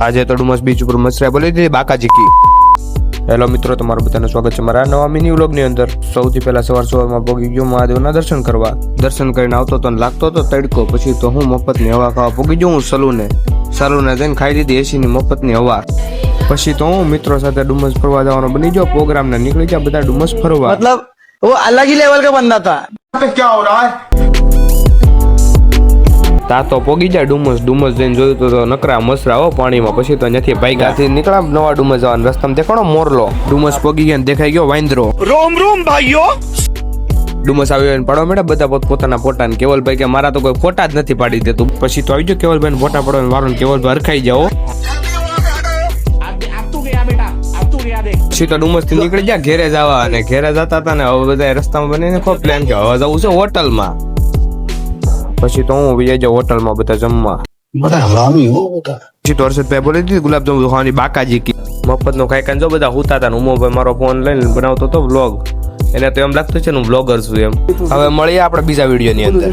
આજે તો ડુમસ બીચ ઉપર મસરા બોલી દીધી બાકાજી કી. હેલો મિત્રો, તમારું બધાનું સ્વાગત છે મારા નવા મિની વ્લોગની અંદર. સૌથી પહેલા સવારમાં પહોંચી ગયો મહાદેવના દર્શન કરવા. દર્શન કરીને આવતો તો લાગતો તો તડકો, પછી તો હું મફતની હવા ખાવા પહોંચી ગયો. હું સલૂને જઈને ખાઈ લીધી એસીની મફતની હવા. પછી તો હું મિત્રો સાથે ડુમસ ફરવા જવાનો બની ગયો પ્રોગ્રામ ને નીકળી ગયા બધા ડુમસ ફરવા. मतलब वो अलग ही लेवल का बंदा था. क्या हो रहा है? તા તો પોગી જાય ડુમસ જઈને જોયું તો નકરા મસરા હો પાણીમાં. પછી તો ત્યાંથી ભાઈગાથી નીકળ્યા નવા ડુમસ જવાના રસ્તામાં દેખાણો મોરલો. ડુમસ પોગી ગયા ને દેખાઈ ગયો વાંદરો. रोम रोम भाइयों. ડુમસ આવ્યો પાડવા માંડ્યા બધા પોતાના ફોટા. ને કેવલભાઈ કે મારા તો કોઈ ફોટા જ નથી પાડી દેતું. પછી તો આવી ગયો કેવલભાઈ ફોટા પાડવાનો વારો. કેવલભાઈ હરખાઈ જાઓ. પછી તો ડુમસ થી નીકળી ગયા ઘેરે જવા. અને ઘેરે જતા હતા ને હવે બધા રસ્તામાં બનીને ખૂબ પ્લાન કે હવે જવું છે હોટલમાં. પછી તો હું વિજય જાઉં હોટલમાં બધા જમવા. પછી તો હર્ષદભાઈ બોલી દીધી ગુલાબજાંબુ ખાવાની બાકાજી કી. મફત નો ખાઈ ખાઈને જો બધા હુતા હતા. ઉમોભાઈ મારો ફોન લઈને બનાવતો હતો વ્લોગ. એને તો એમ લાગતું છે ને હું વ્લોગર છું એમ. હવે મળીએ આપણે બીજા વિડીયો ની અંદર.